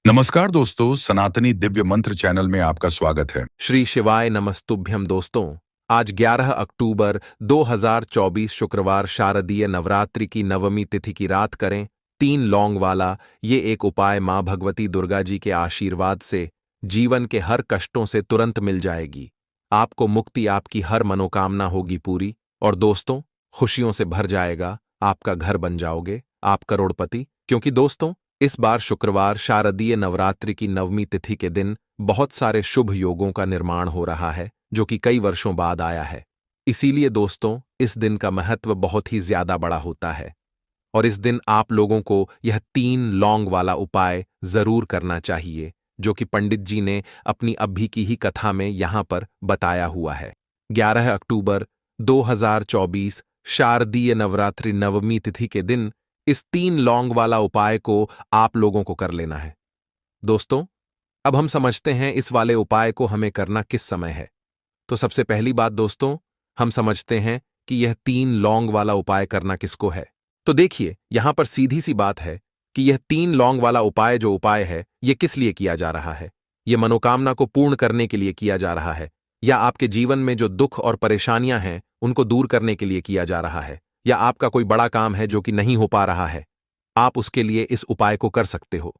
नमस्कार दोस्तों, सनातनी दिव्य मंत्र चैनल में आपका स्वागत है। श्री शिवाय नमस्तुभ्यम दोस्तों। आज 11 अक्टूबर 2024 शुक्रवार शारदीय नवरात्रि की नवमी तिथि की रात करें 3 लौंग वाला ये एक उपाय माँ भगवती दुर्गा जी के आशीर्वाद से जीवन के हर कष्टों से तुरंत मिल जाएगी। आपको मुक्ति, आपकी हर मनोकामना होगी पूरी और दोस्तों खुशियों से भर जाएगा। आपका घर बन जाओगे, आप करोड़पति। क्योंकि दोस्तों इस बार शुक्रवार शारदीय नवरात्रि की नवमी तिथि के दिन बहुत सारे शुभ योगों का निर्माण हो रहा है जो कि कई वर्षों बाद आया है। इसीलिए दोस्तों इस दिन का महत्व बहुत ही ज्यादा बड़ा होता है और इस दिन आप लोगों को यह 3 लौंग वाला उपाय जरूर करना चाहिए जो कि पंडित जी ने अपनी अभी की ही कथा में यहां पर बताया हुआ है। 11 अक्टूबर 2024 शारदीय नवरात्रि नवमी तिथि के दिन इस 3 लौंग वाला उपाय को आप लोगों को कर लेना है। दोस्तों अब हम समझते हैं इस वाले उपाय को हमें करना किस समय है। तो सबसे पहली बात दोस्तों, हम समझते हैं कि यह 3 लौंग वाला उपाय करना किसको है। तो देखिए यहां पर सीधी सी बात है कि यह 3 लौंग वाला उपाय जो उपाय है ये किस लिए किया जा रहा है। यह मनोकामना को पूर्ण करने के लिए किया जा रहा है, या आपके जीवन में जो दुख और परेशानियां हैं उनको दूर करने के लिए किया जा रहा है, या आपका कोई बड़ा काम है जो कि नहीं हो पा रहा है, आप उसके लिए इस उपाय को कर सकते हो।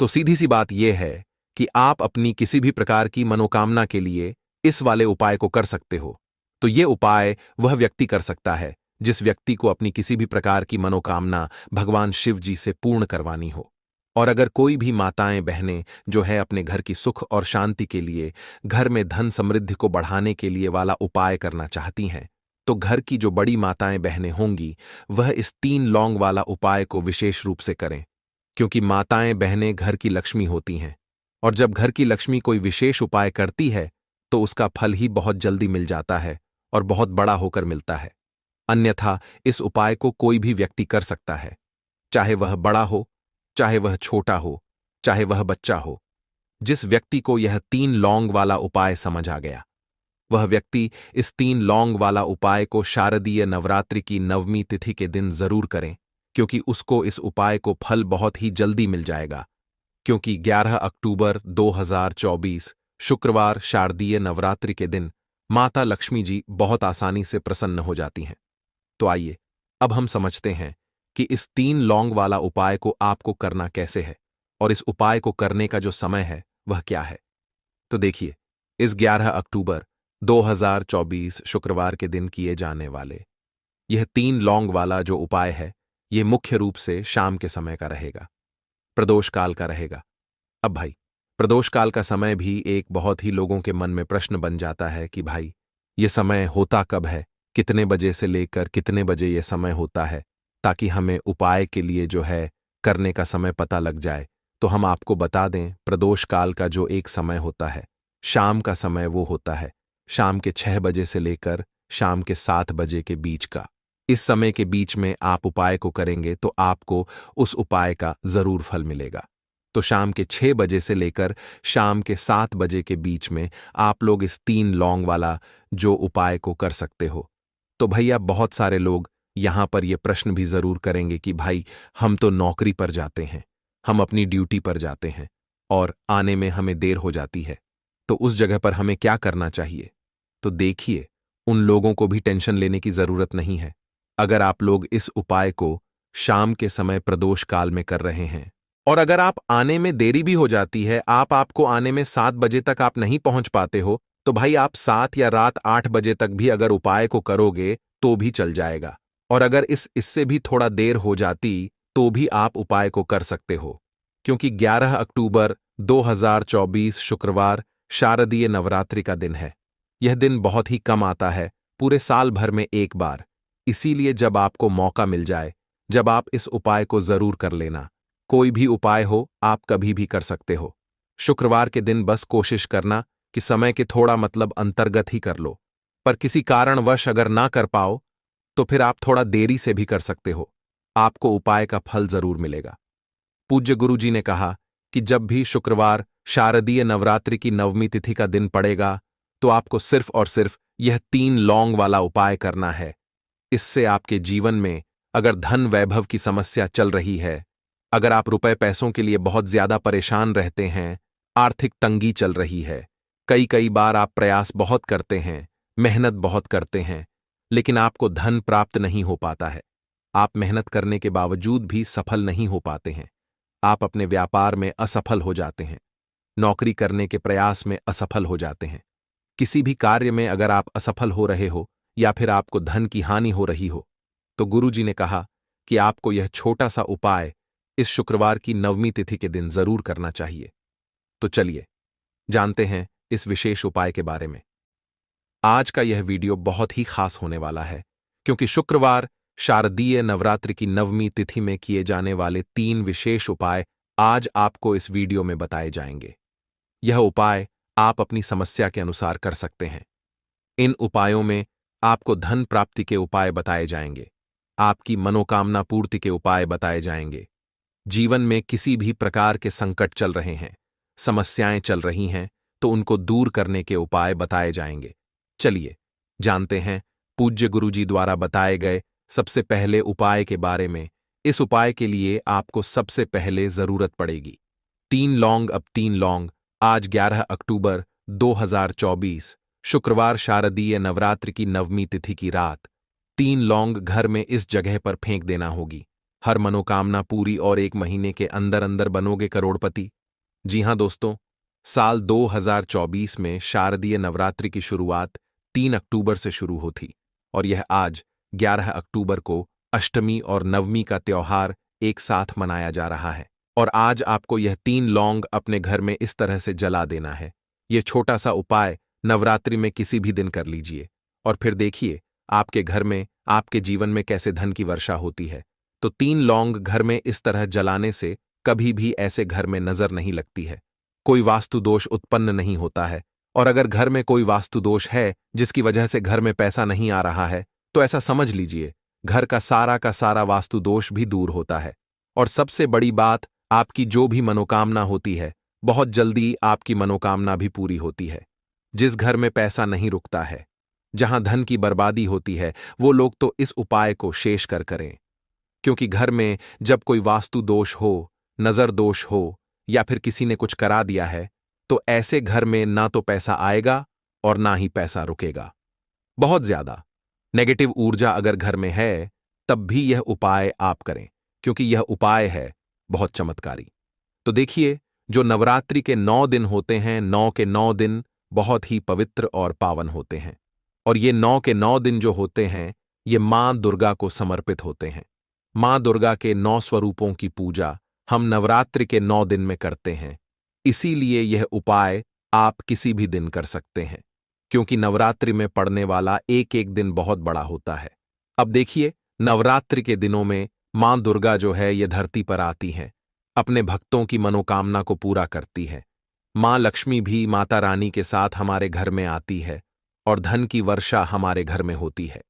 तो सीधी सी बात यह है कि आप अपनी किसी भी प्रकार की मनोकामना के लिए इस वाले उपाय को कर सकते हो। तो ये उपाय वह व्यक्ति कर सकता है जिस व्यक्ति को अपनी किसी भी प्रकार की मनोकामना भगवान शिव जी से पूर्ण करवानी हो। और अगर कोई भी माताएं बहनें जो है अपने घर की सुख और शांति के लिए, घर में धन समृद्धि को बढ़ाने के लिए वाला उपाय करना चाहती हैं, तो घर की जो बड़ी माताएं बहनें होंगी वह इस 3 लौंग वाला उपाय को विशेष रूप से करें। क्योंकि माताएं बहनें घर की लक्ष्मी होती हैं और जब घर की लक्ष्मी कोई विशेष उपाय करती है तो उसका फल ही बहुत जल्दी मिल जाता है और बहुत बड़ा होकर मिलता है। अन्यथा इस उपाय को कोई भी व्यक्ति कर सकता है, चाहे वह बड़ा हो, चाहे वह छोटा हो, चाहे वह बच्चा हो। जिस व्यक्ति को यह 3 लौंग वाला उपाय समझ आ गया वह व्यक्ति इस 3 लौंग वाला उपाय को शारदीय नवरात्रि की नवमी तिथि के दिन जरूर करें, क्योंकि उसको इस उपाय को फल बहुत ही जल्दी मिल जाएगा। क्योंकि 11 अक्टूबर 2024 शुक्रवार शारदीय नवरात्रि के दिन माता लक्ष्मी जी बहुत आसानी से प्रसन्न हो जाती हैं। तो आइए अब हम समझते हैं कि इस 3 लौंग वाला उपाय को आपको करना कैसे है और इस उपाय को करने का जो समय है वह क्या है। तो देखिए इस 11 अक्टूबर 2024 शुक्रवार के दिन किए जाने वाले यह 3 लौंग वाला जो उपाय है यह मुख्य रूप से शाम के समय का रहेगा, प्रदोष काल का रहेगा। अब भाई प्रदोष काल का समय भी एक बहुत ही लोगों के मन में प्रश्न बन जाता है कि भाई ये समय होता कब है, कितने बजे से लेकर कितने बजे ये समय होता है, ताकि हमें उपाय के लिए जो है करने का समय पता लग जाए। तो हम आपको बता दें प्रदोष काल का जो एक समय होता है शाम का समय, वो होता है शाम के 6 बजे से लेकर शाम के 7 बजे के बीच का। इस समय के बीच में आप उपाय को करेंगे तो आपको उस उपाय का जरूर फल मिलेगा। तो शाम के 6 बजे से लेकर शाम के 7 बजे के बीच में आप लोग इस 3 लौंग वाला जो उपाय को कर सकते हो। तो भैया बहुत सारे लोग यहां पर यह प्रश्न भी जरूर करेंगे कि भाई हम तो नौकरी पर जाते हैं, हम अपनी ड्यूटी पर जाते हैं और आने में हमें देर हो जाती है, तो उस जगह पर हमें क्या करना चाहिए। तो देखिए उन लोगों को भी टेंशन लेने की जरूरत नहीं है। अगर आप लोग इस उपाय को शाम के समय प्रदोष काल में कर रहे हैं और अगर आप आने में देरी भी हो जाती है, आपको आने में 7 बजे तक आप नहीं पहुंच पाते हो, तो भाई आप 7 या रात 8 बजे तक भी अगर उपाय को करोगे तो भी चल जाएगा। और अगर इससे भी थोड़ा देर हो जाती तो भी आप उपाय को कर सकते हो। क्योंकि 11 अक्टूबर 2024 शुक्रवार शारदीय नवरात्रि का दिन है। यह दिन बहुत ही कम आता है, पूरे साल भर में एक बार। इसीलिए जब आपको मौका मिल जाए, जब आप इस उपाय को जरूर कर लेना। कोई भी उपाय हो आप कभी भी कर सकते हो। शुक्रवार के दिन बस कोशिश करना कि समय के थोड़ा मतलब अंतर्गत ही कर लो, पर किसी कारणवश अगर ना कर पाओ तो फिर आप थोड़ा देरी से भी कर सकते हो, आपको उपाय का फल जरूर मिलेगा। पूज्य गुरु जी ने कहा कि जब भी शुक्रवार शारदीय नवरात्रि की नवमी तिथि का दिन पड़ेगा तो आपको सिर्फ और सिर्फ यह 3 लौंग वाला उपाय करना है। इससे आपके जीवन में अगर धन वैभव की समस्या चल रही है, अगर आप रुपए पैसों के लिए बहुत ज्यादा परेशान रहते हैं, आर्थिक तंगी चल रही है, कई कई बार आप प्रयास बहुत करते हैं, मेहनत बहुत करते हैं, लेकिन आपको धन प्राप्त नहीं हो पाता है। आप मेहनत करने के बावजूद भी सफल नहीं हो पाते हैं। आप अपने व्यापार में असफल हो जाते हैं, नौकरी करने के प्रयास में असफल हो जाते हैं। किसी भी कार्य में अगर आप असफल हो रहे हो या फिर आपको धन की हानि हो रही हो, तो गुरुजी ने कहा कि आपको यह छोटा सा उपाय इस शुक्रवार की नवमी तिथि के दिन जरूर करना चाहिए। तो चलिए जानते हैं इस विशेष उपाय के बारे में। आज का यह वीडियो बहुत ही खास होने वाला है, क्योंकि शुक्रवार शारदीय नवरात्रि की नवमी तिथि में किए जाने वाले 3 विशेष उपाय आज आपको इस वीडियो में बताए जाएंगे। यह उपाय आप अपनी समस्या के अनुसार कर सकते हैं। इन उपायों में आपको धन प्राप्ति के उपाय बताए जाएंगे, आपकी मनोकामना पूर्ति के उपाय बताए जाएंगे। जीवन में किसी भी प्रकार के संकट चल रहे हैं, समस्याएं चल रही हैं, तो उनको दूर करने के उपाय बताए जाएंगे। चलिए जानते हैं पूज्य गुरुजी द्वारा बताए गए सबसे पहले उपाय के बारे में। इस उपाय के लिए आपको सबसे पहले जरूरत पड़ेगी 3 लौंग। अब 3 लौंग आज 11 अक्टूबर 2024 शुक्रवार शारदीय नवरात्रि की नवमी तिथि की रात 3 लौंग घर में इस जगह पर फेंक देना होगी। हर मनोकामना पूरी और 1 महीने के अंदर अंदर बनोगे करोड़पति। जी हां दोस्तों, साल 2024 में शारदीय नवरात्रि की शुरुआत 3 अक्टूबर से शुरू होती और यह आज 11 अक्टूबर को अष्टमी और नवमी का त्योहार एक साथ मनाया जा रहा है। और आज आपको यह 3 लौंग अपने घर में इस तरह से जला देना है। यह छोटा सा उपाय नवरात्रि में किसी भी दिन कर लीजिए और फिर देखिए आपके घर में, आपके जीवन में कैसे धन की वर्षा होती है। तो 3 लौंग घर में इस तरह जलाने से कभी भी ऐसे घर में नजर नहीं लगती है, कोई वास्तु दोष उत्पन्न नहीं होता है। और अगर घर में कोई वास्तु दोष है जिसकी वजह से घर में पैसा नहीं आ रहा है, तो ऐसा समझ लीजिए घर का सारा वास्तु दोष भी दूर होता है। और सबसे बड़ी बात, आपकी जो भी मनोकामना होती है, बहुत जल्दी आपकी मनोकामना भी पूरी होती है। जिस घर में पैसा नहीं रुकता है, जहां धन की बर्बादी होती है, वो लोग तो इस उपाय को शेष कर करें। क्योंकि घर में जब कोई वास्तु दोष हो, नजर दोष हो या फिर किसी ने कुछ करा दिया है, तो ऐसे घर में ना तो पैसा आएगा और ना ही पैसा रुकेगा। बहुत ज्यादा नेगेटिव ऊर्जा अगर घर में है, तब भी यह उपाय आप करें, क्योंकि यह उपाय है बहुत चमत्कारी। तो देखिए, जो नवरात्रि के 9 दिन होते हैं, 9 के 9 दिन बहुत ही पवित्र और पावन होते हैं। और ये 9 के 9 दिन जो होते हैं, ये मां दुर्गा को समर्पित होते हैं। मां दुर्गा के 9 स्वरूपों की पूजा हम नवरात्रि के 9 दिन में करते हैं। इसीलिए यह उपाय आप किसी भी दिन कर सकते हैं, क्योंकि नवरात्रि में पड़ने वाला एक एक दिन बहुत बड़ा होता है। अब देखिए, नवरात्रि के दिनों में मां दुर्गा जो है ये धरती पर आती हैं, अपने भक्तों की मनोकामना को पूरा करती है। मां लक्ष्मी भी माता रानी के साथ हमारे घर में आती है और धन की वर्षा हमारे घर में होती है।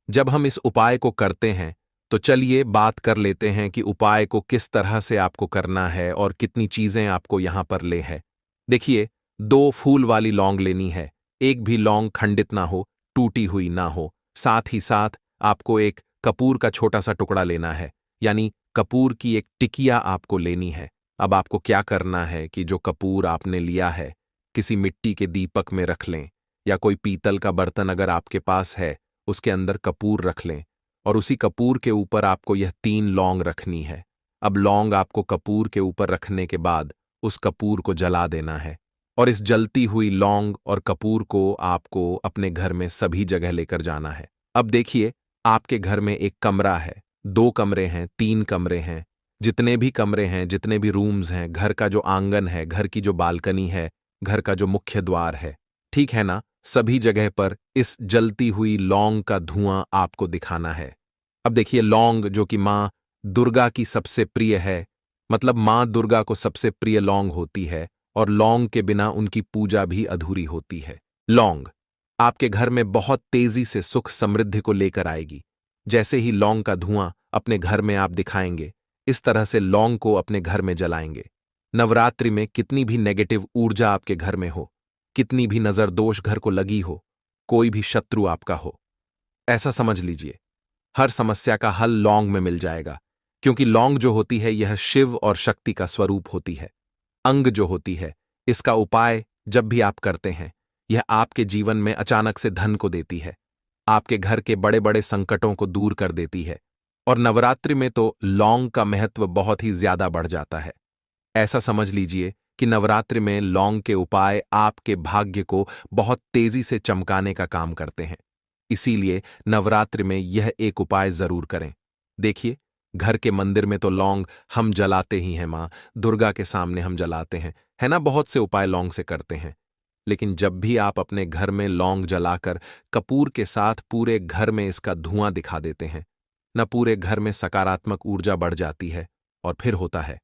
जब हम इस उपाय को करते हैं, तो चलिए बात कर लेते हैं कि उपाय को किस तरह से आपको करना है और कितनी चीजें आपको यहां पर ले है। देखिए, 2 फूल वाली लौंग लेनी है। एक भी लौंग खंडित ना हो, टूटी हुई ना हो। साथ ही साथ आपको एक कपूर का छोटा सा टुकड़ा लेना है, यानी कपूर की एक टिकिया आपको लेनी है। अब आपको क्या करना है कि जो कपूर आपने लिया है, किसी मिट्टी के दीपक में रख लें, या कोई पीतल का बर्तन अगर आपके पास है, उसके अंदर कपूर रख लें और उसी कपूर के ऊपर आपको यह 3 लौंग रखनी है। अब लौंग आपको कपूर के ऊपर रखने के बाद उस कपूर को जला देना है और इस जलती हुई लौंग और कपूर को आपको अपने घर में सभी जगह लेकर जाना है। अब देखिए, आपके घर में एक कमरा है, 2 कमरे हैं, 3 कमरे हैं, जितने भी कमरे हैं, जितने भी रूम्स हैं, घर का जो आंगन है, घर की जो बालकनी है, घर का जो मुख्य द्वार है, ठीक है ना, सभी जगह पर इस जलती हुई लौंग का धुआं आपको दिखाना है। अब देखिए, लौंग जो कि मां दुर्गा की सबसे प्रिय है, मतलब मां दुर्गा को सबसे प्रिय लौंग होती है और लौंग के बिना उनकी पूजा भी अधूरी होती है। लौंग आपके घर में बहुत तेजी से सुख समृद्धि को लेकर आएगी। जैसे ही लौंग का धुआं अपने घर में आप दिखाएंगे, इस तरह से लौंग को अपने घर में जलाएंगे। नवरात्रि में कितनी भी नेगेटिव ऊर्जा आपके घर में हो, कितनी भी नजर दोष घर को लगी हो, कोई भी शत्रु आपका हो, ऐसा समझ लीजिए हर समस्या का हल लौंग में मिल जाएगा। क्योंकि लौंग जो होती है यह शिव और शक्ति का स्वरूप होती है। अंग जो होती है, इसका उपाय जब भी आप करते हैं, यह आपके जीवन में अचानक से धन को देती है, आपके घर के बड़े बड़े संकटों को दूर कर देती है। और नवरात्रि में तो लौंग का महत्व बहुत ही ज्यादा बढ़ जाता है। ऐसा समझ लीजिए कि नवरात्रि में लौंग के उपाय आपके भाग्य को बहुत तेजी से चमकाने का काम करते हैं। इसीलिए नवरात्रि में यह एक उपाय जरूर करें। देखिए, घर के मंदिर में तो लौंग हम जलाते ही हैं, माँ दुर्गा के सामने हम जलाते हैं, है ना। बहुत से उपाय लौंग से करते हैं। लेकिन जब भी आप अपने घर में लौंग जलाकर कपूर के साथ पूरे घर में इसका धुआं दिखा देते हैं, न पूरे घर में सकारात्मक ऊर्जा बढ़ जाती है। और फिर होता है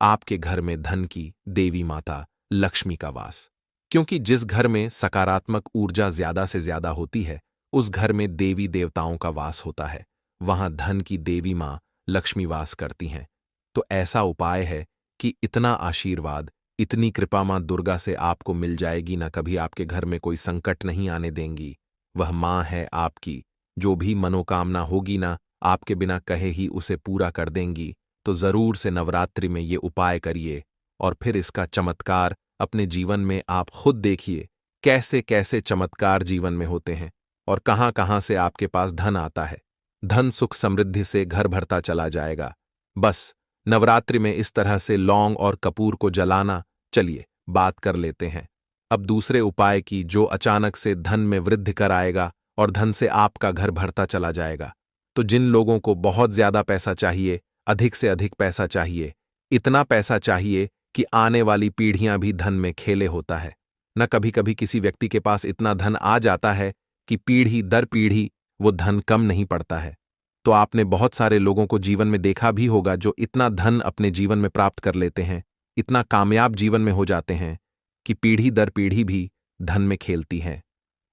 आपके घर में धन की देवी माता लक्ष्मी का वास। क्योंकि जिस घर में सकारात्मक ऊर्जा ज्यादा से ज्यादा होती है, उस घर में देवी देवताओं का वास होता है, वहां धन की देवी मां लक्ष्मी वास करती हैं। तो ऐसा उपाय है कि इतना आशीर्वाद, इतनी कृपा मां दुर्गा से आपको मिल जाएगी, ना कभी आपके घर में कोई संकट नहीं आने देंगी। वह मां है आपकी, जो भी मनोकामना होगी ना, आपके बिना कहे ही उसे पूरा कर देंगी। तो जरूर से नवरात्रि में ये उपाय करिए और फिर इसका चमत्कार अपने जीवन में आप खुद देखिए, कैसे कैसे चमत्कार जीवन में होते हैं और कहां कहां से आपके पास धन आता है। धन सुख समृद्धि से घर भरता चला जाएगा। बस नवरात्रि में इस तरह से लौंग और कपूर को जलाना। चलिए बात कर लेते हैं अब दूसरे उपाय की, जो अचानक से धन में वृद्धि कर आएगा और धन से आपका घर भरता चला जाएगा। तो जिन लोगों को बहुत ज्यादा पैसा चाहिए, अधिक से अधिक पैसा चाहिए, इतना पैसा चाहिए कि आने वाली पीढ़ियां भी धन में खेले होता है न, कभी कभी किसी व्यक्ति के पास इतना धन आ जाता है कि पीढ़ी दर पीढ़ी वो धन कम नहीं पड़ता है। तो आपने बहुत सारे लोगों को जीवन में देखा भी होगा जो इतना धन अपने जीवन में प्राप्त कर लेते हैं, इतना कामयाब जीवन में हो जाते हैं कि पीढ़ी दर पीढ़ी भी धन में खेलती है।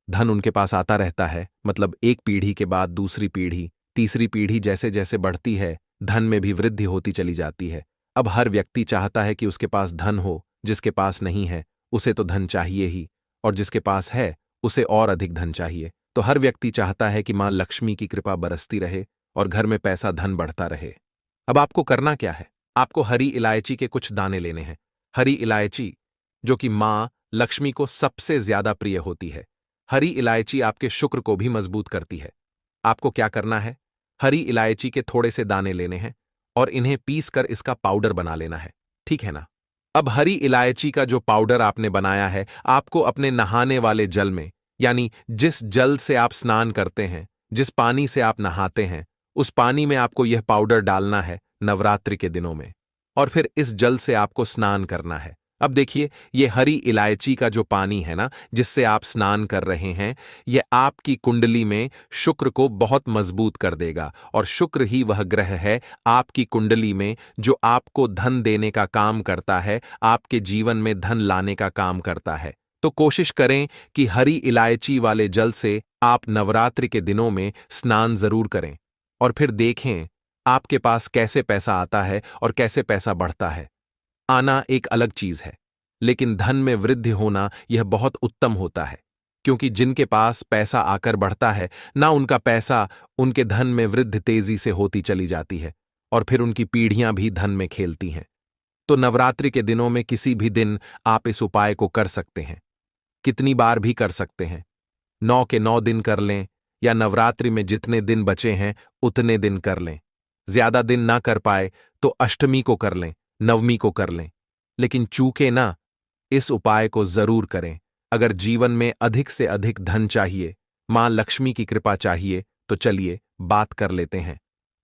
धन उनके पास आता रहता है, मतलब एक पीढ़ी के बाद दूसरी पीढ़ी, तीसरी पीढ़ी जैसे जैसे बढ़ती है, धन में भी वृद्धि होती चली जाती है। अब हर व्यक्ति चाहता है कि उसके पास धन हो, जिसके पास नहीं है उसे तो धन चाहिए ही, और जिसके पास है उसे और अधिक धन चाहिए। तो हर व्यक्ति चाहता है कि मां लक्ष्मी की कृपा बरसती रहे और घर में पैसा धन बढ़ता रहे। अब आपको करना क्या है? आपको हरी इलायची के कुछ दाने लेने हैं। हरी इलायची, जो कि मां लक्ष्मी को सबसे ज्यादा प्रिय होती है। हरी इलायची आपके शुक्र को भी मजबूत करती है। आपको क्या करना है? हरी इलायची के थोड़े से दाने लेने हैं और इन्हें पीस कर इसका पाउडर बना लेना है, ठीक है ना। अब हरी इलायची का जो पाउडर आपने बनाया है, आपको अपने नहाने वाले जल में, यानी जिस जल से आप स्नान करते हैं, जिस पानी से आप नहाते हैं, उस पानी में आपको यह पाउडर डालना है नवरात्रि के दिनों में, और फिर इस जल से आपको स्नान करना है। अब देखिए, ये हरी इलायची का जो पानी है ना, जिससे आप स्नान कर रहे हैं, ये आपकी कुंडली में शुक्र को बहुत मजबूत कर देगा। और शुक्र ही वह ग्रह है आपकी कुंडली में जो आपको धन देने का काम करता है, आपके जीवन में धन लाने का काम करता है। तो कोशिश करें कि हरी इलायची वाले जल से आप नवरात्रि के दिनों में स्नान जरूर करें और फिर देखें आपके पास कैसे पैसा आता है और कैसे पैसा बढ़ता है। आना एक अलग चीज है, लेकिन धन में वृद्धि होना यह बहुत उत्तम होता है, क्योंकि जिनके पास पैसा आकर बढ़ता है ना, उनका पैसा, उनके धन में वृद्धि तेजी से होती चली जाती है और फिर उनकी पीढ़ियां भी धन में खेलती हैं। तो नवरात्रि के दिनों में किसी भी दिन आप इस उपाय को कर सकते हैं, कितनी बार भी कर सकते हैं। 9 के 9 दिन कर लें या नवरात्रि में जितने दिन बचे हैं उतने दिन कर लें। ज्यादा दिन ना कर पाए तो अष्टमी को कर लें, नवमी को कर लें, लेकिन चूके ना, इस उपाय को जरूर करें। अगर जीवन में अधिक से अधिक धन चाहिए, मां लक्ष्मी की कृपा चाहिए, तो चलिए बात कर लेते हैं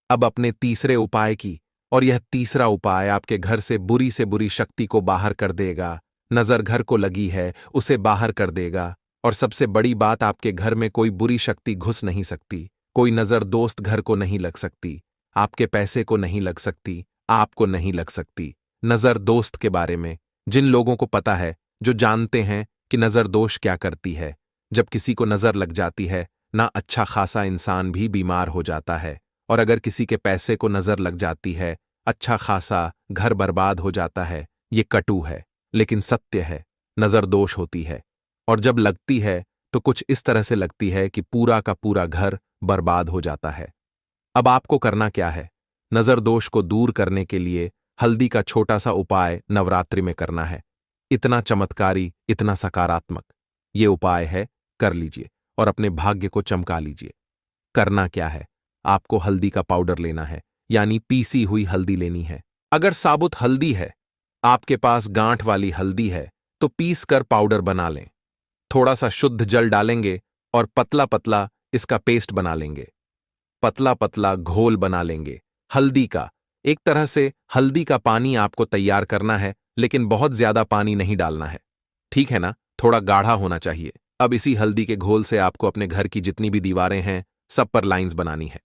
अब अपने तीसरे उपाय की। और यह तीसरा उपाय आपके घर से बुरी शक्ति को बाहर कर देगा। नजर घर को लगी है उसे बाहर कर देगा। और सबसे बड़ी बात, आपके घर में कोई बुरी शक्ति घुस नहीं सकती, कोई नजर दोस्त घर को नहीं लग सकती, आपके पैसे को नहीं लग सकती, आपको नहीं लग सकती। नजर दोस्त के बारे में जिन लोगों को पता है, जो जानते हैं कि नजर दोष क्या करती है, जब किसी को नजर लग जाती है ना, अच्छा खासा इंसान भी बीमार हो जाता है। और अगर किसी के पैसे को नजर लग जाती है, अच्छा खासा घर बर्बाद हो जाता है। ये कटु है लेकिन सत्य है, नजर दोष होती है। और जब लगती है तो कुछ इस तरह से लगती है कि पूरा का पूरा घर बर्बाद हो जाता है। अब आपको करना क्या है? नजर दोष को दूर करने के लिए हल्दी का छोटा सा उपाय नवरात्रि में करना है। इतना चमत्कारी, इतना सकारात्मक ये उपाय है, कर लीजिए और अपने भाग्य को चमका लीजिए। करना क्या है, आपको हल्दी का पाउडर लेना है, यानी पीसी हुई हल्दी लेनी है। अगर साबुत हल्दी है, आपके पास गांठ वाली हल्दी है, तो पीस कर पाउडर बना लें। थोड़ा सा शुद्ध जल डालेंगे और पतला पतला इसका पेस्ट बना लेंगे। पतला पतला घोल बना लेंगे हल्दी का। एक तरह से हल्दी का पानी आपको तैयार करना है, लेकिन बहुत ज्यादा पानी नहीं डालना है, ठीक है ना? थोड़ा गाढ़ा होना चाहिए। अब इसी हल्दी के घोल से आपको अपने घर की जितनी भी दीवारें हैं, सब पर लाइंस बनानी है,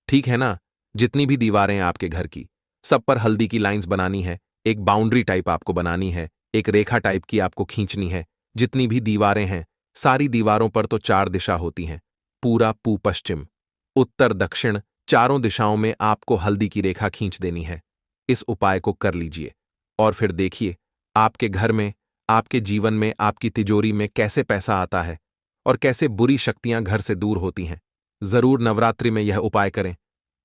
ठीक है ना? जितनी भी दीवारें हैं आपके घर की, सब पर हल्दी की लाइंस बनानी है। एक बाउंड्री टाइप आपको बनानी है, एक रेखा टाइप की आपको खींचनी है। जितनी भी दीवारें हैं, सारी दीवारों पर तो 4 दिशा होती हैं, पूरा पू पश्चिम, उत्तर दक्षिण, चारों दिशाओं में आपको हल्दी की रेखा खींच देनी है। इस उपाय को कर लीजिए और फिर देखिए आपके घर में, आपके जीवन में, आपकी तिजोरी में कैसे पैसा आता है और कैसे बुरी शक्तियां घर से दूर होती हैं। जरूर नवरात्रि में यह उपाय करें,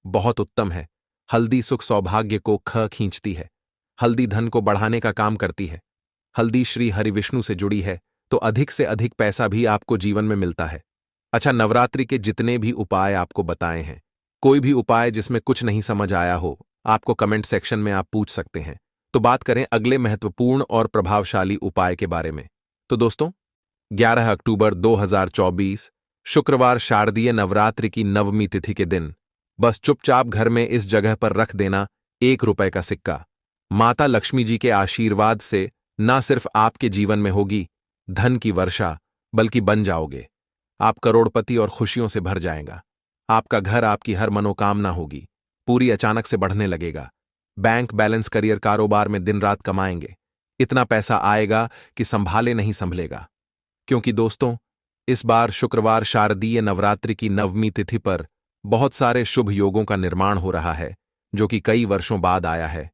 बहुत उत्तम है। हल्दी सुख सौभाग्य को खींचती है। हल्दी धन को बढ़ाने का काम करती है। हल्दी श्री हरिविष्णु से जुड़ी है, तो अधिक से अधिक पैसा भी आपको जीवन में मिलता है। अच्छा, नवरात्रि के जितने भी उपाय आपको बताए हैं, कोई भी उपाय जिसमें कुछ नहीं समझ आया हो, आपको कमेंट सेक्शन में आप पूछ सकते हैं। तो बात करें अगले महत्वपूर्ण और प्रभावशाली उपाय के बारे में। तो दोस्तों, 11 अक्टूबर 2024 शुक्रवार शारदीय नवरात्रि की नवमी तिथि के दिन बस चुपचाप घर में इस जगह पर रख देना 1 रुपए का सिक्का। माता लक्ष्मी जी के आशीर्वाद से ना सिर्फ आपके जीवन में होगी धन की वर्षा, बल्कि बन जाओगे आप करोड़पति और खुशियों से भर जाएगा। आपका घर, आपकी हर मनोकामना होगी पूरी, अचानक से बढ़ने लगेगा। बैंक बैलेंस, करियर, कारोबार में दिन रात कमाएंगे। इतना पैसा आएगा कि संभाले नहीं संभलेगा। क्योंकि दोस्तों, इस बार शुक्रवार शारदीय नवरात्रि की नवमी तिथि पर बहुत सारे शुभ योगों का निर्माण हो रहा है, जो कि कई वर्षों बाद आया है।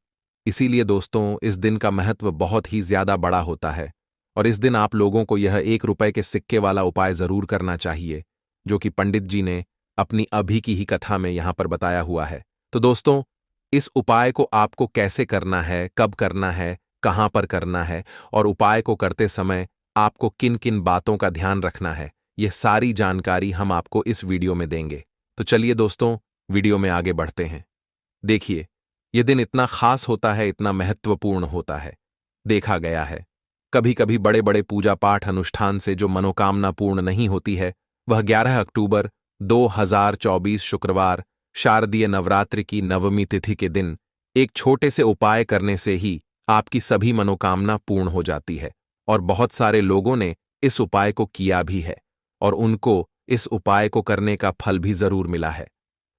इसीलिए दोस्तों, इस दिन का महत्व बहुत ही ज्यादा बड़ा होता है और इस दिन आप लोगों को यह 1 रुपए के सिक्के वाला उपाय जरूर करना चाहिए, जो कि पंडित जी ने अपनी अभी की ही कथा में यहां पर बताया हुआ है। तो दोस्तों, इस उपाय को आपको कैसे करना है, कब करना है, कहां पर करना है और उपाय को करते समय आपको किन किन बातों का ध्यान रखना है, यह सारी जानकारी हम आपको इस वीडियो में देंगे। तो चलिए दोस्तों, वीडियो में आगे बढ़ते हैं। देखिए, यह दिन इतना खास होता है, इतना महत्वपूर्ण होता है। देखा गया है, कभी कभी बड़े बड़े पूजा पाठ अनुष्ठान से जो मनोकामना पूर्ण नहीं होती है, वह 11 अक्टूबर 2024 शुक्रवार शारदीय नवरात्रि की नवमी तिथि के दिन एक छोटे से उपाय करने से ही आपकी सभी मनोकामना पूर्ण हो जाती है। और बहुत सारे लोगों ने इस उपाय को किया भी है और उनको इस उपाय को करने का फल भी जरूर मिला है।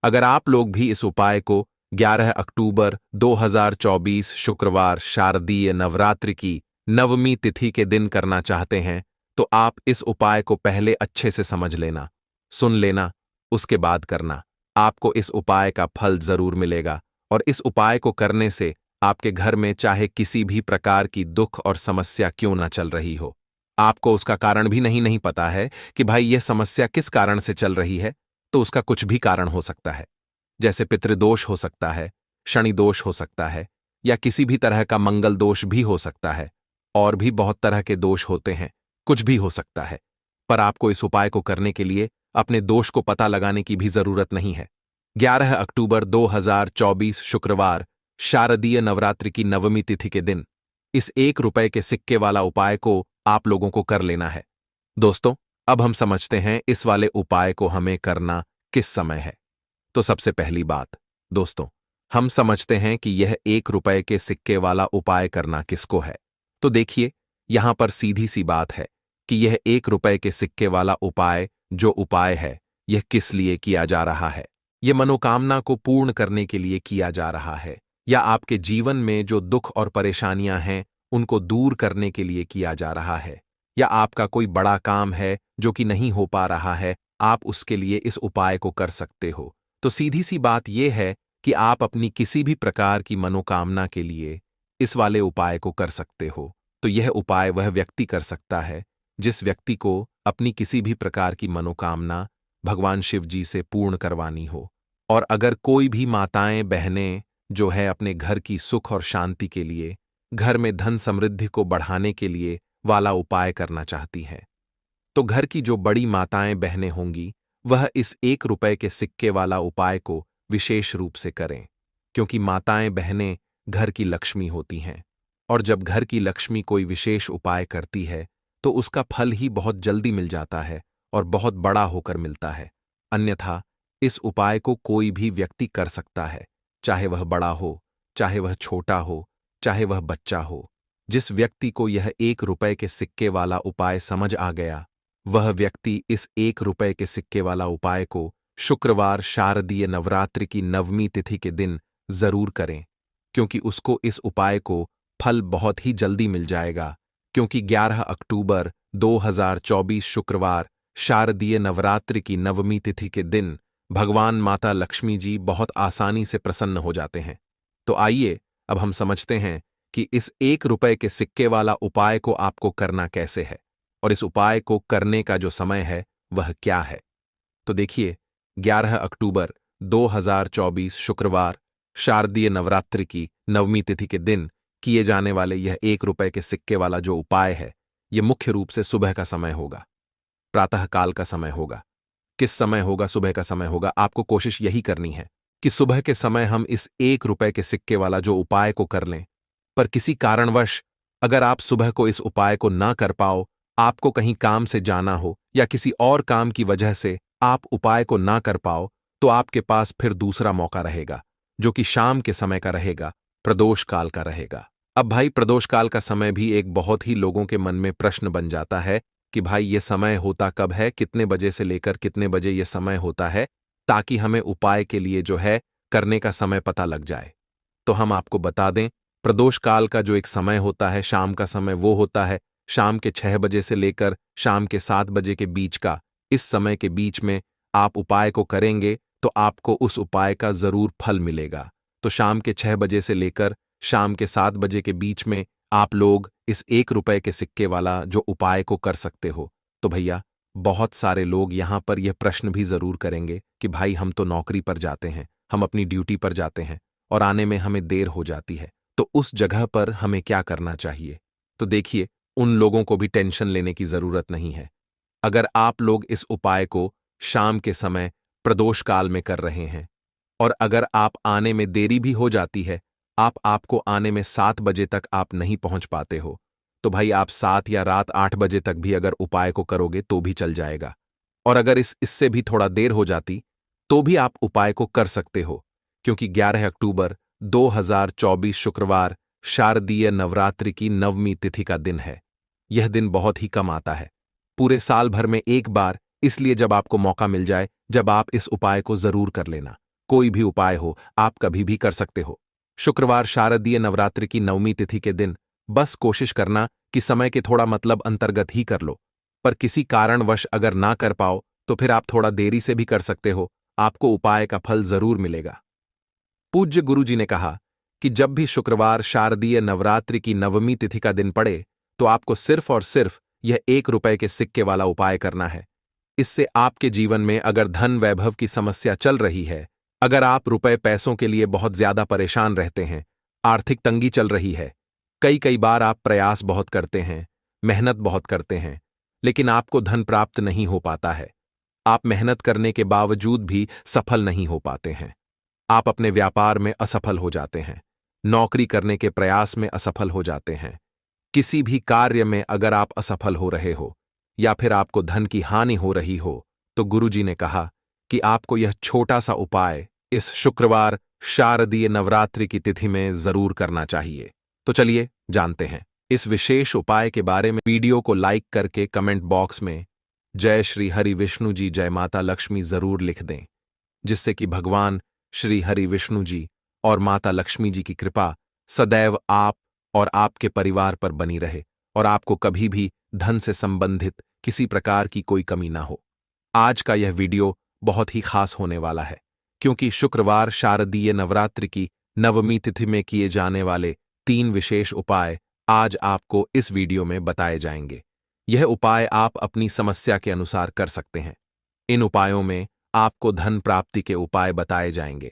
अगर आप लोग भी इस उपाय को 11 अक्टूबर 2024 शुक्रवार शारदीय नवरात्रि की नवमी तिथि के दिन करना चाहते हैं, तो आप इस उपाय को पहले अच्छे से समझ लेना, सुन लेना, उसके बाद करना। आपको इस उपाय का फल जरूर मिलेगा और इस उपाय को करने से आपके घर में चाहे किसी भी प्रकार की दुख और समस्या क्यों ना चल रही हो, आपको उसका कारण भी नहीं पता है कि भाई यह समस्या किस कारण से चल रही है, तो उसका कुछ भी कारण हो सकता है। जैसे पितृदोष हो सकता है, शनि दोष हो सकता है, या किसी भी तरह का मंगल दोष भी हो सकता है। और भी बहुत तरह के दोष होते हैं, कुछ भी हो सकता है। पर आपको इस उपाय को करने के लिए अपने दोष को पता लगाने की भी जरूरत नहीं है। 11 अक्टूबर 2024 शुक्रवार शारदीय नवरात्रि की नवमी तिथि के दिन इस 1 रुपए के सिक्के वाला उपाय को आप लोगों को कर लेना है। दोस्तों, अब हम समझते हैं इस वाले उपाय को हमें करना किस समय है। तो सबसे पहली बात दोस्तों, हम समझते हैं कि यह 1 रुपए के सिक्के वाला उपाय करना किसको है। तो देखिए, यहां पर सीधी सी बात है कि यह 1 रुपए के सिक्के वाला उपाय जो उपाय है, यह किस लिए किया जा रहा है। यह मनोकामना को पूर्ण करने के लिए किया जा रहा है, या आपके जीवन में जो दुख और परेशानियां हैं उनको दूर करने के लिए किया जा रहा है, या आपका कोई बड़ा काम है जो कि नहीं हो पा रहा है, आप उसके लिए इस उपाय को कर सकते हो। तो सीधी सी बात यह है कि आप अपनी किसी भी प्रकार की मनोकामना के लिए इस वाले उपाय को कर सकते हो। तो यह उपाय वह व्यक्ति कर सकता है जिस व्यक्ति को अपनी किसी भी प्रकार की मनोकामना भगवान शिव जी से पूर्ण करवानी हो। और अगर कोई भी माताएं बहनें जो है अपने घर की सुख और शांति के लिए, घर में धन समृद्धि को बढ़ाने के लिए वाला उपाय करना चाहती हैं, तो घर की जो बड़ी माताएं बहनें होंगी वह इस 1 रुपए के सिक्के वाला उपाय को विशेष रूप से करें, क्योंकि माताएं बहनें घर की लक्ष्मी होती हैं, और जब घर की लक्ष्मी कोई विशेष उपाय करती है तो उसका फल ही बहुत जल्दी मिल जाता है और बहुत बड़ा होकर मिलता है। अन्यथा इस उपाय को कोई भी व्यक्ति कर सकता है, चाहे वह बड़ा हो, चाहे वह छोटा हो, चाहे वह बच्चा हो। जिस व्यक्ति को यह 1 रुपए के सिक्के वाला उपाय समझ आ गया, वह व्यक्ति इस 1 रुपए के सिक्के वाला उपाय को शुक्रवार शारदीय नवरात्रि की नवमी तिथि के दिन जरूर करें, क्योंकि उसको इस उपाय को फल बहुत ही जल्दी मिल जाएगा। क्योंकि 11 अक्टूबर 2024 शुक्रवार शारदीय नवरात्रि की नवमी तिथि के दिन भगवान माता लक्ष्मी जी बहुत आसानी से प्रसन्न हो जाते हैं। तो आइए अब हम समझते हैं कि इस 1 रुपए के सिक्के वाला उपाय को आपको करना कैसे है, और इस उपाय को करने का जो समय है वह क्या है। तो देखिए, 11 अक्टूबर 2024 शुक्रवार शारदीय नवरात्रि की नवमी तिथि के दिन किए जाने वाले यह 1 रुपए के सिक्के वाला जो उपाय है, यह मुख्य रूप से सुबह का समय होगा, प्रातःकाल का समय होगा। किस समय होगा? सुबह का समय होगा। आपको कोशिश यही करनी है कि सुबह के समय हम इस 1 रुपए के सिक्के वाला जो उपाय को कर लें। पर किसी कारणवश अगर आप सुबह को इस उपाय को ना कर पाओ, आपको कहीं काम से जाना हो या किसी और काम की वजह से आप उपाय को ना कर पाओ, तो आपके पास फिर दूसरा मौका रहेगा, जो कि शाम के समय का रहेगा, प्रदोष काल का रहेगा। अब भाई, प्रदोष काल का समय भी एक बहुत ही लोगों के मन में प्रश्न बन जाता है कि भाई ये समय होता कब है, कितने बजे से लेकर कितने बजे ये समय होता है, ताकि हमें उपाय के लिए जो है करने का समय पता लग जाए। तो हम आपको बता दें, प्रदोष काल का जो एक समय होता है, शाम का समय, वो होता है शाम के 6 बजे से लेकर शाम के 7 बजे के बीच का। इस समय के बीच में आप उपाय को करेंगे तो आपको उस उपाय का जरूर फल मिलेगा। तो शाम के 6 बजे से लेकर शाम के 7 बजे के बीच में आप लोग इस 1 रुपए के सिक्के वाला जो उपाय को कर सकते हो। तो भैया, बहुत सारे लोग यहाँ पर यह प्रश्न भी जरूर करेंगे कि भाई हम तो नौकरी पर जाते हैं, हम अपनी ड्यूटी पर जाते हैं और आने में हमें देर हो जाती है, तो उस जगह पर हमें क्या करना चाहिए। तो देखिए, उन लोगों को भी टेंशन लेने की जरूरत नहीं है। अगर आप लोग इस उपाय को शाम के समय प्रदोष काल में कर रहे हैं और अगर आप आने में देरी भी हो जाती है, आपको आने में 7 बजे तक आप नहीं पहुंच पाते हो, तो भाई आप 7 या रात 8 बजे तक भी अगर उपाय को करोगे तो भी चल जाएगा। और अगर इससे भी थोड़ा देर हो जाती तो भी आप उपाय को कर सकते हो, क्योंकि 11 अक्टूबर 2024 शुक्रवार शारदीय नवरात्रि की नवमी तिथि का दिन है। यह दिन बहुत ही कम आता है, पूरे साल भर में एक बार, इसलिए जब आपको मौका मिल जाए, जब आप इस उपाय को जरूर कर लेना। कोई भी उपाय हो, आप कभी भी कर सकते हो। शुक्रवार शारदीय नवरात्रि की नवमी तिथि के दिन बस कोशिश करना कि समय के थोड़ा मतलब अंतर्गत ही कर लो, पर किसी कारणवश अगर ना कर पाओ तो फिर आप थोड़ा देरी से भी कर सकते हो, आपको उपाय का फल जरूर मिलेगा। पूज्य गुरुजी ने कहा कि जब भी शुक्रवार शारदीय नवरात्रि की नवमी तिथि का दिन पड़े तो आपको सिर्फ और सिर्फ यह 1 रुपए के सिक्के वाला उपाय करना है। इससे आपके जीवन में अगर धन वैभव की समस्या चल रही है, अगर आप रुपए पैसों के लिए बहुत ज्यादा परेशान रहते हैं, आर्थिक तंगी चल रही है, कई बार आप प्रयास बहुत करते हैं, मेहनत बहुत करते हैं, लेकिन आपको धन प्राप्त नहीं हो पाता है, आप मेहनत करने के बावजूद भी सफल नहीं हो पाते हैं, आप अपने व्यापार में असफल हो जाते हैं, नौकरी करने के प्रयास में असफल हो जाते हैं, किसी भी कार्य में अगर आप असफल हो रहे हो या फिर आपको धन की हानि हो रही हो, तो गुरुजी ने कहा कि आपको यह छोटा सा उपाय इस शुक्रवार शारदीय नवरात्रि की तिथि में जरूर करना चाहिए। तो चलिए जानते हैं इस विशेष उपाय के बारे में। वीडियो को लाइक करके कमेंट बॉक्स में जय श्री हरि विष्णु जी, जय माता लक्ष्मी जरूर लिख दें, जिससे कि भगवान श्री हरि विष्णु जी और माता लक्ष्मी जी की कृपा सदैव आप और आपके परिवार पर बनी रहे और आपको कभी भी धन से संबंधित किसी प्रकार की कोई कमी ना हो। आज का यह वीडियो बहुत ही खास होने वाला है, क्योंकि शुक्रवार शारदीय नवरात्रि की नवमी तिथि में किए जाने वाले 3 विशेष उपाय आज आपको इस वीडियो में बताए जाएंगे। यह उपाय आप अपनी समस्या के अनुसार कर सकते हैं। इन उपायों में आपको धन प्राप्ति के उपाय बताए जाएंगे।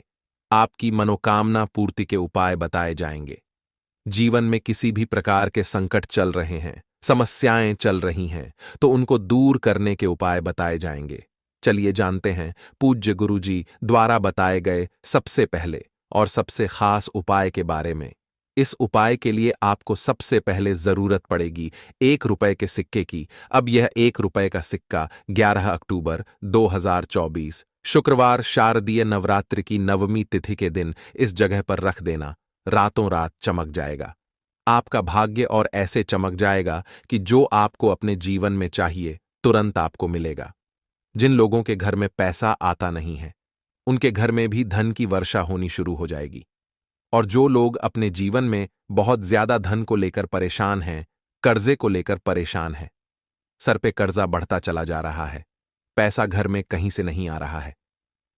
आपकी मनोकामना पूर्ति के उपाय बताए जाएंगे। जीवन में किसी भी प्रकार के संकट चल रहे हैं, समस्याएं चल रही हैं, तो उनको दूर करने के उपाय बताए जाएंगे। चलिए जानते हैं पूज्य गुरुजी द्वारा बताए गए सबसे पहले और सबसे खास उपाय के बारे में। इस उपाय के लिए आपको सबसे पहले जरूरत पड़ेगी 1 रुपए के सिक्के की। अब यह 1 रुपए का सिक्का 11 अक्टूबर 2024 शुक्रवार शारदीय नवरात्रि की नवमी तिथि के दिन इस जगह पर रख देना। रातों रात चमक जाएगा। आपका भाग्य और ऐसे चमक जाएगा कि जो आपको अपने जीवन में चाहिए तुरंत आपको मिलेगा। जिन लोगों के घर में पैसा आता नहीं है, उनके घर में भी धन की वर्षा होनी शुरू हो जाएगी। और जो लोग अपने जीवन में बहुत ज्यादा धन को लेकर परेशान हैं, कर्जे को लेकर परेशान हैं, सर पे कर्जा बढ़ता चला जा रहा है, पैसा घर में कहीं से नहीं आ रहा है,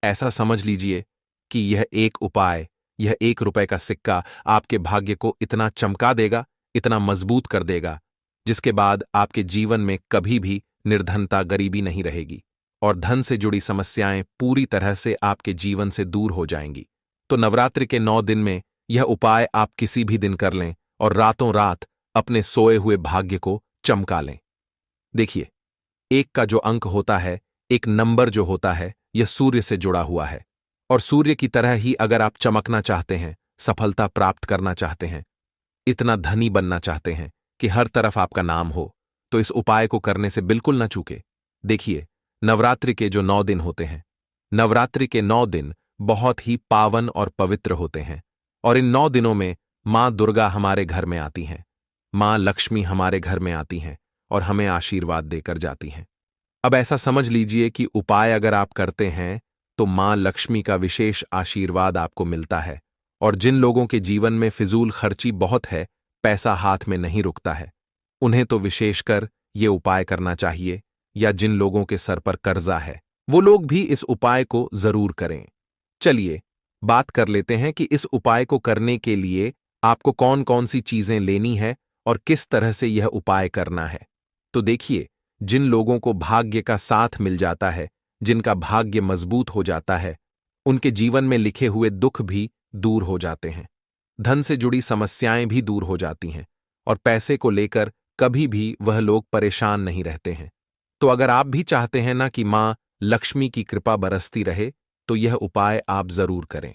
ऐसा समझ लीजिए कि यह एक उपाय, यह 1 रुपए का सिक्का आपके भाग्य को इतना चमका देगा, इतना मजबूत कर देगा, जिसके बाद आपके जीवन में कभी भी निर्धनता, गरीबी नहीं रहेगी और धन से जुड़ी समस्याएं पूरी तरह से आपके जीवन से दूर हो जाएंगी। तो नवरात्रि के 9 दिन में यह उपाय आप किसी भी दिन कर लें और रातों रात अपने सोए हुए भाग्य को चमका लें। देखिए, 1 का जो अंक होता है, एक नंबर जो होता है, यह सूर्य से जुड़ा हुआ है और सूर्य की तरह ही अगर आप चमकना चाहते हैं, सफलता प्राप्त करना चाहते हैं, इतना धनी बनना चाहते हैं कि हर तरफ आपका नाम हो, तो इस उपाय को करने से बिल्कुल न चूके। देखिए, नवरात्रि के जो 9 दिन होते हैं, नवरात्रि के 9 दिन बहुत ही पावन और पवित्र होते हैं और इन 9 दिनों में मां दुर्गा हमारे घर में आती हैं, मां लक्ष्मी हमारे घर में आती हैं और हमें आशीर्वाद देकर जाती हैं। अब ऐसा समझ लीजिए कि उपाय अगर आप करते हैं तो मां लक्ष्मी का विशेष आशीर्वाद आपको मिलता है और जिन लोगों के जीवन में फिजूल खर्ची बहुत है, पैसा हाथ में नहीं रुकता है, उन्हें तो विशेषकर ये उपाय करना चाहिए। या जिन लोगों के सर पर कर्जा है, वो लोग भी इस उपाय को जरूर करें। चलिए बात कर लेते हैं कि इस उपाय को करने के लिए आपको कौन कौन सी चीजें लेनी है और किस तरह से यह उपाय करना है। तो देखिए, जिन लोगों को भाग्य का साथ मिल जाता है, जिनका भाग्य मजबूत हो जाता है, उनके जीवन में लिखे हुए दुख भी दूर हो जाते हैं, धन से जुड़ी समस्याएं भी दूर हो जाती हैं और पैसे को लेकर कभी भी वह लोग परेशान नहीं रहते हैं। तो अगर आप भी चाहते हैं ना कि मां लक्ष्मी की कृपा बरसती रहे, तो यह उपाय आप जरूर करें।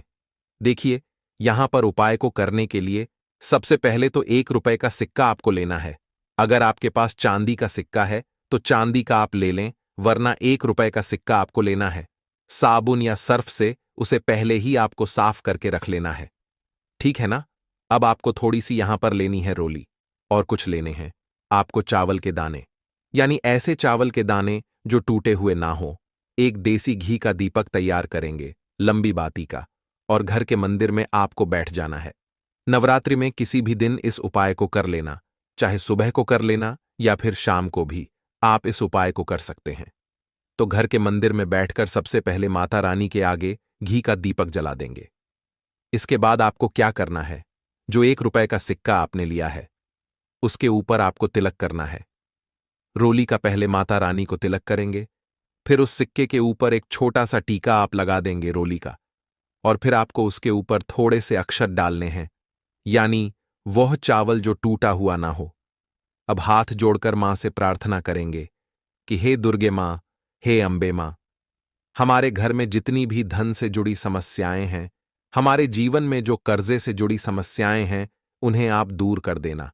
देखिए, यहां पर उपाय को करने के लिए सबसे पहले तो 1 रुपए का सिक्का आपको लेना है। अगर आपके पास चांदी का सिक्का है तो चांदी का आप ले लें, वरना 1 रुपए का सिक्का आपको लेना है। साबुन या सर्फ से उसे पहले ही आपको साफ करके रख लेना है। ठीक है ना? अब आपको थोड़ी सी यहां पर लेनी है रोली और कुछ लेने हैं आपको चावल के दाने, यानी ऐसे चावल के दाने जो टूटे हुए ना हो। एक देसी घी का दीपक तैयार करेंगे, लंबी बाती का, और घर के मंदिर में आपको बैठ जाना है। नवरात्रि में किसी भी दिन इस उपाय को कर लेना, चाहे सुबह को कर लेना या फिर शाम को भी आप इस उपाय को कर सकते हैं। तो घर के मंदिर में बैठकर सबसे पहले माता रानी के आगे घी का दीपक जला देंगे। इसके बाद आपको क्या करना है, जो 1 रुपए का सिक्का आपने लिया है उसके ऊपर आपको तिलक करना है। रोली का पहले माता रानी को तिलक करेंगे, फिर उस सिक्के के ऊपर एक छोटा सा टीका आप लगा देंगे रोली का, और फिर आपको उसके ऊपर थोड़े से अक्षर डालने हैं, यानी वह चावल जो टूटा हुआ ना हो। अब हाथ जोड़कर मां से प्रार्थना करेंगे कि हे दुर्गे मां, हे अंबे मां, हमारे घर में जितनी भी धन से जुड़ी समस्याएं हैं, हमारे जीवन में जो कर्जे से जुड़ी समस्याएं हैं, उन्हें आप दूर कर देना।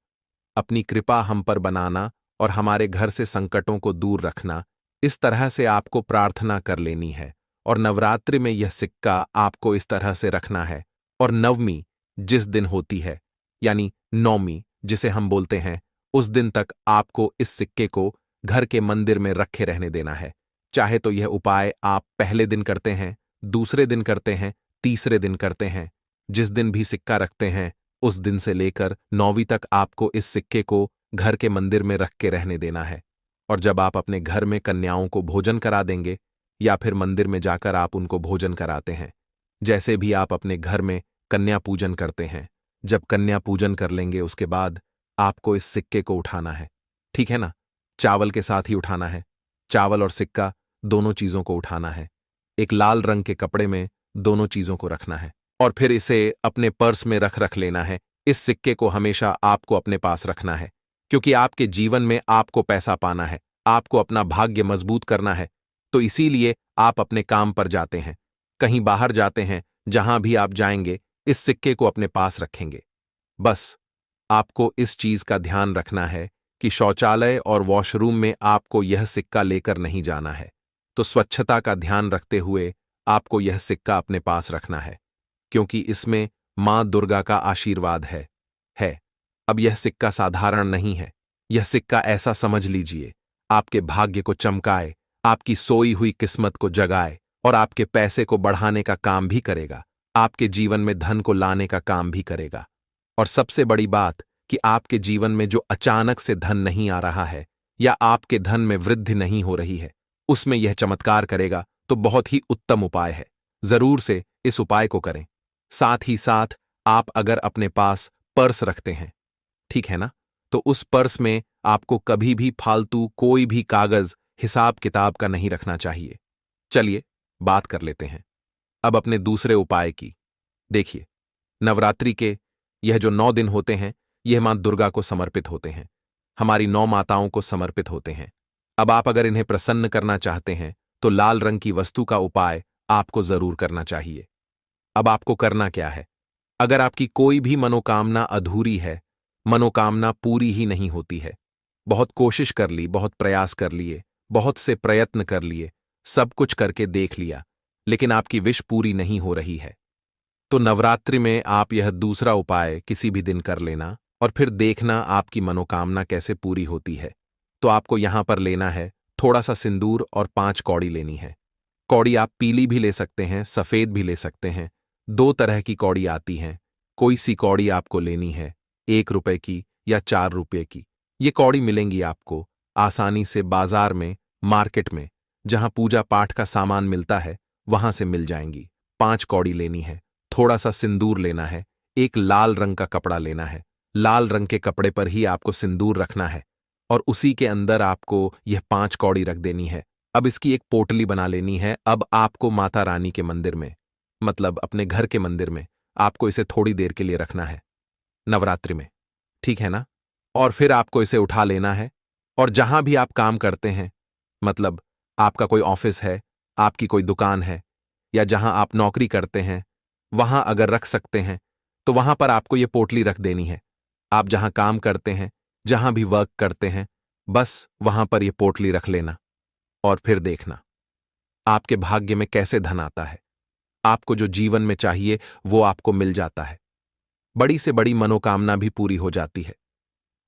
अपनी कृपा हम पर बनाना और हमारे घर से संकटों को दूर रखना। इस तरह से आपको प्रार्थना कर लेनी है और नवरात्रि में यह सिक्का आपको इस तरह से रखना है। और नवमी जिस दिन होती है, यानी नौमी जिसे हम बोलते हैं, उस दिन तक आपको इस सिक्के को घर के मंदिर में रखे रहने देना है। चाहे तो यह उपाय आप पहले दिन करते हैं, दूसरे दिन करते हैं, तीसरे दिन करते हैं, जिस दिन भी सिक्का रखते हैं उस दिन से लेकर 9वीं तक आपको इस सिक्के को घर के मंदिर में रख के रहने देना है। और जब आप अपने घर में कन्याओं को भोजन करा देंगे या फिर मंदिर में जाकर आप उनको भोजन कराते हैं, जैसे भी आप अपने घर में कन्या पूजन करते हैं, जब कन्या पूजन कर लेंगे उसके बाद आपको इस सिक्के को उठाना है। ठीक है ना? चावल के साथ ही उठाना है, चावल और सिक्का दोनों चीजों को उठाना है। एक लाल रंग के कपड़े में दोनों चीजों को रखना है और फिर इसे अपने पर्स में रख लेना है। इस सिक्के को हमेशा आपको अपने पास रखना है, क्योंकि आपके जीवन में आपको पैसा पाना है, आपको अपना भाग्य मजबूत करना है। तो इसीलिए आप अपने काम पर जाते हैं, कहीं बाहर जाते हैं, जहां भी आप जाएंगे इस सिक्के को अपने पास रखेंगे। बस आपको इस चीज का ध्यान रखना है कि शौचालय और वॉशरूम में आपको यह सिक्का लेकर नहीं जाना है। तो स्वच्छता का ध्यान रखते हुए आपको यह सिक्का अपने पास रखना है, क्योंकि इसमें मां दुर्गा का आशीर्वाद है। अब यह सिक्का साधारण नहीं है। यह सिक्का ऐसा समझ लीजिए, आपके भाग्य को चमकाए, आपकी सोई हुई किस्मत को जगाए और आपके पैसे को बढ़ाने का काम भी करेगा, आपके जीवन में धन को लाने का काम भी करेगा। और सबसे बड़ी बात कि आपके जीवन में जो अचानक से धन नहीं आ रहा है या आपके धन में वृद्धि नहीं हो रही है, उसमें यह चमत्कार करेगा। तो बहुत ही उत्तम उपाय है, जरूर से इस उपाय को करें। साथ ही साथ आप अगर अपने पास पर्स रखते हैं, ठीक है ना, तो उस पर्स में आपको कभी भी फालतू कोई भी कागज हिसाब किताब का नहीं रखना चाहिए। चलिए बात कर लेते हैं अब अपने दूसरे उपाय की। देखिए, नवरात्रि के यह जो 9 दिन होते हैं, यह मां दुर्गा को समर्पित होते हैं, हमारी 9 माताओं को समर्पित होते हैं। अब आप अगर इन्हें प्रसन्न करना चाहते हैं तो लाल रंग की वस्तु का उपाय आपको जरूर करना चाहिए। अब आपको करना क्या है, अगर आपकी कोई भी मनोकामना अधूरी है, मनोकामना पूरी ही नहीं होती है, बहुत कोशिश कर ली, बहुत प्रयास कर लिए, बहुत से प्रयत्न कर लिए, सब कुछ करके देख लिया, लेकिन आपकी विश पूरी नहीं हो रही है, तो नवरात्रि में आप यह दूसरा उपाय किसी भी दिन कर लेना और फिर देखना आपकी मनोकामना कैसे पूरी होती है। तो आपको यहां पर लेना है थोड़ा सा सिंदूर और 5 कौड़ी लेनी है। कौड़ी आप पीली भी ले सकते हैं, सफेद भी ले सकते हैं, 2 तरह की कौड़ी आती हैं। कोई सी कौड़ी आपको लेनी है, 1 रुपए की या 4 रुपए की। ये कौड़ी मिलेंगी आपको आसानी से बाजार में, मार्केट में, जहां पूजा पाठ का सामान मिलता है वहां से मिल जाएंगी। 5 कौड़ी लेनी है, थोड़ा सा सिंदूर लेना है, एक लाल रंग का कपड़ा लेना है, लाल रंग के कपड़े पर ही आपको सिंदूर रखना है और उसी के अंदर आपको यह 5 कौड़ी रख देनी है। अब इसकी एक पोटली बना लेनी है। अब आपको माता रानी के मंदिर में, मतलब अपने घर के मंदिर में, आपको इसे थोड़ी देर के लिए रखना है नवरात्रि में, ठीक है ना। और फिर आपको इसे उठा लेना है और जहां भी आप काम करते हैं, मतलब आपका कोई ऑफिस है, आपकी कोई दुकान है या जहां आप नौकरी करते हैं, वहां अगर रख सकते हैं तो वहां पर आपको यह पोटली रख देनी है। आप जहां काम करते हैं, जहां भी वर्क करते हैं, बस वहां पर यह पोटली रख लेना और फिर देखना आपके भाग्य में कैसे धन आता है। आपको जो जीवन में चाहिए वो आपको मिल जाता है, बड़ी से बड़ी मनोकामना भी पूरी हो जाती है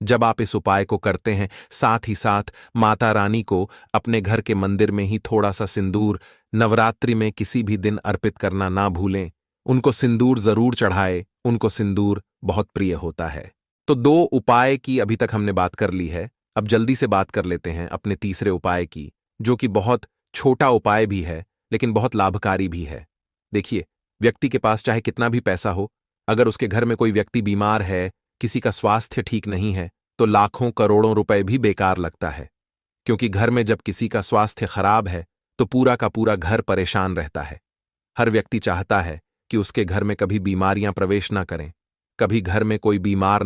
जब आप इस उपाय को करते हैं। साथ ही साथ माता रानी को अपने घर के मंदिर में ही थोड़ा सा सिंदूर नवरात्रि में किसी भी दिन अर्पित करना ना भूलें। उनको सिंदूर जरूर चढ़ाए, उनको सिंदूर बहुत प्रिय होता है। तो 2 उपाय की अभी तक हमने बात कर ली है। अब जल्दी से बात कर लेते हैं अपने तीसरे उपाय की, जो कि बहुत छोटा उपाय भी है लेकिन बहुत लाभकारी भी है। देखिए, व्यक्ति के पास चाहे कितना भी पैसा हो, अगर उसके घर में कोई व्यक्ति बीमार है, किसी का स्वास्थ्य ठीक नहीं है, तो लाखों करोड़ों रुपए भी बेकार लगता है, क्योंकि घर में जब किसी का स्वास्थ्य खराब है तो पूरा का पूरा घर परेशान रहता है। हर व्यक्ति चाहता है कि उसके घर में कभी बीमारियां प्रवेश ना करें, कभी घर में कोई बीमार